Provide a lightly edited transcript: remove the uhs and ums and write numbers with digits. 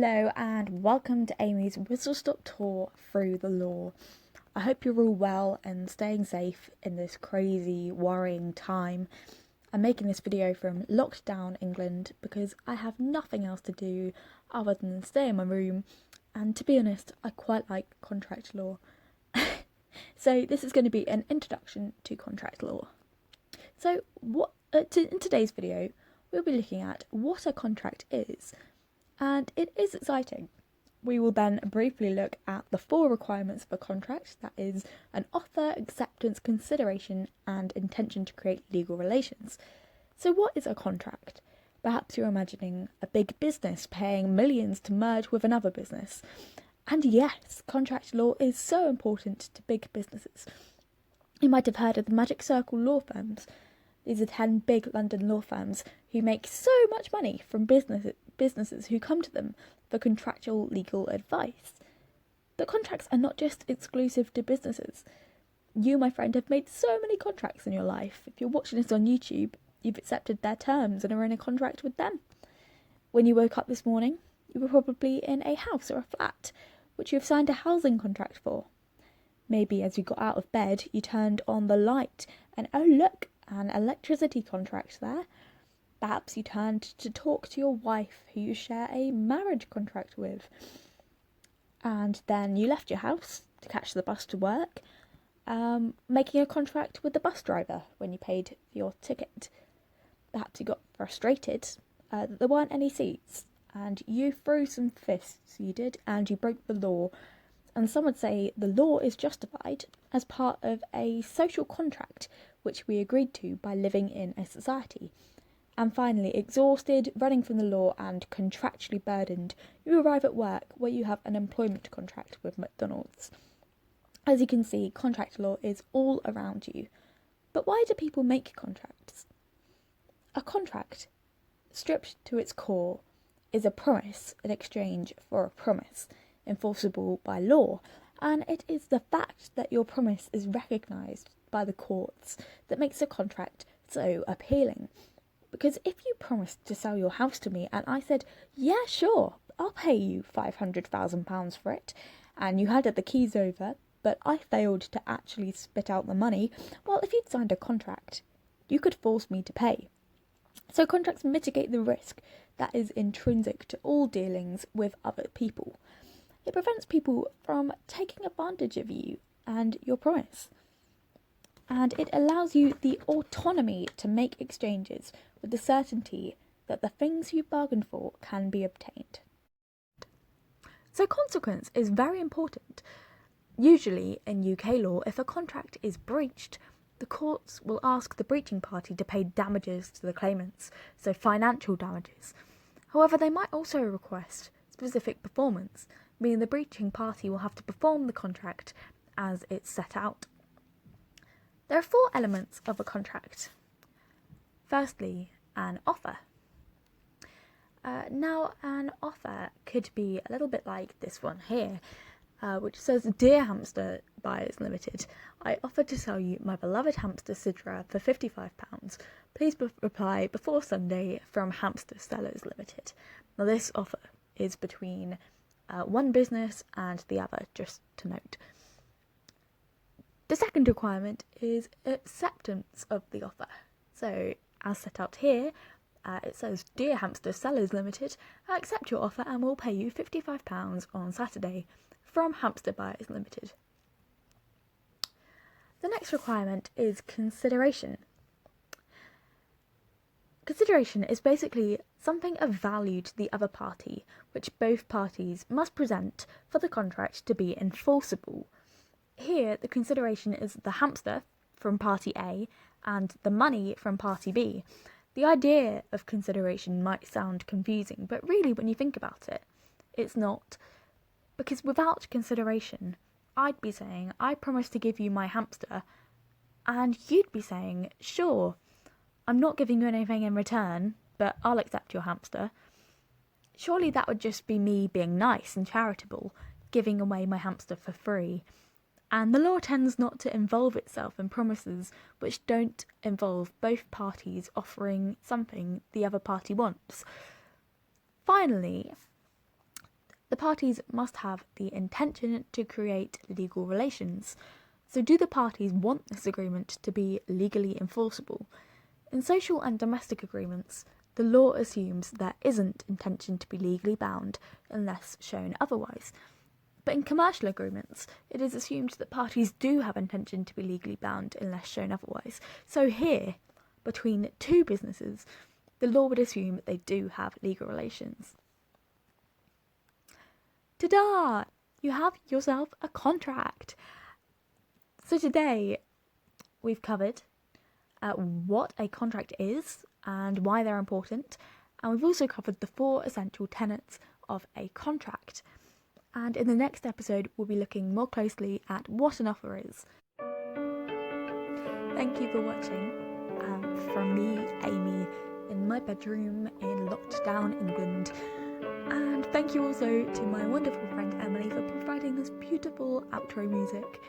Hello and welcome to Amy's Whistle Stop Tour through the law. I hope you're all well and staying safe in this crazy, worrying time. I'm making this video from locked down England because I have nothing else to do other than stay in my room, and to be honest, I quite like contract law. So this is going to be an introduction to contract law. So in today's video, we'll be looking at what a contract is. And it is exciting. We will then briefly look at the 4 requirements of a contract, that is, an offer, acceptance, consideration, and intention to create legal relations. So what is a contract? Perhaps you're imagining a big business paying millions to merge with another business. And yes, contract law is so important to big businesses. You might have heard of the Magic Circle law firms. These are 10 big London law firms who make so much money from businesses who come to them for contractual legal advice. But contracts are not just exclusive to businesses. You, my friend, have made so many contracts in your life. If you're watching this on YouTube, you've accepted their terms and are in a contract with them. When you woke up this morning, you were probably in a house or a flat, which you have signed a housing contract for. Maybe as you got out of bed, you turned on the light and oh look, an electricity contract there. Perhaps you turned to talk to your wife who you share a marriage contract with. And then you left your house to catch the bus to work, making a contract with the bus driver when you paid for your ticket. Perhaps you got frustrated that there weren't any seats and you threw some fists, you did, and you broke the law. And some would say the law is justified as part of a social contract which we agreed to by living in a society. And finally, exhausted, running from the law and contractually burdened, you arrive at work where you have an employment contract with McDonald's. As you can see, contract law is all around you. But why do people make contracts? A contract, stripped to its core, is a promise in exchange for a promise, enforceable by law, and it is the fact that your promise is recognised by the courts that makes a contract so appealing. Because if you promised to sell your house to me and I said, yeah, sure, I'll pay you £500,000 for it, and you handed the keys over, but I failed to actually spit out the money, well, if you'd signed a contract, you could force me to pay. So contracts mitigate the risk that is intrinsic to all dealings with other people. It prevents people from taking advantage of you and your promise. And it allows you the autonomy to make exchanges with the certainty that the things you bargained for can be obtained. So consequence is very important. Usually in UK law, if a contract is breached, the courts will ask the breaching party to pay damages to the claimants, so financial damages. However, they might also request specific performance, meaning the breaching party will have to perform the contract as it's set out. There are 4 elements of a contract. Firstly, an offer. Now, an offer could be a little bit like this one here, which says, Dear Hamster Buyers Limited, I offer to sell you my beloved hamster Sidra for £55. Please reply before Sunday from Hamster Sellers Limited. Now, this offer is between one business and the other, just to note. The second requirement is acceptance of the offer. So, as set out here, it says, Dear Hamster Sellers Limited, I accept your offer and will pay you £55 on Saturday from Hamster Buyers Limited. The next requirement is consideration. Consideration is basically something of value to the other party, which both parties must present for the contract to be enforceable. Here, the consideration is the hamster from party A and the money from party B. The idea of consideration might sound confusing, but really when you think about it, it's not. Because without consideration, I'd be saying, I promise to give you my hamster, and you'd be saying, sure, I'm not giving you anything in return, but I'll accept your hamster. Surely that would just be me being nice and charitable, giving away my hamster for free. And the law tends not to involve itself in promises which don't involve both parties offering something the other party wants. Finally, the parties must have the intention to create legal relations. So do the parties want this agreement to be legally enforceable? In social and domestic agreements, the law assumes there isn't intention to be legally bound unless shown otherwise. But in commercial agreements, it is assumed that parties do have intention to be legally bound unless shown otherwise. So here, between two businesses, the law would assume that they do have legal relations. Ta-da! You have yourself a contract. So today, we've covered what a contract is and why they're important, and we've also covered the 4 essential tenets of a contract. And in the next episode, we'll be looking more closely at what an offer is. Thank you for watching. From me, Amy, in my bedroom in locked down England. And thank you also to my wonderful friend Emily for providing this beautiful outro music.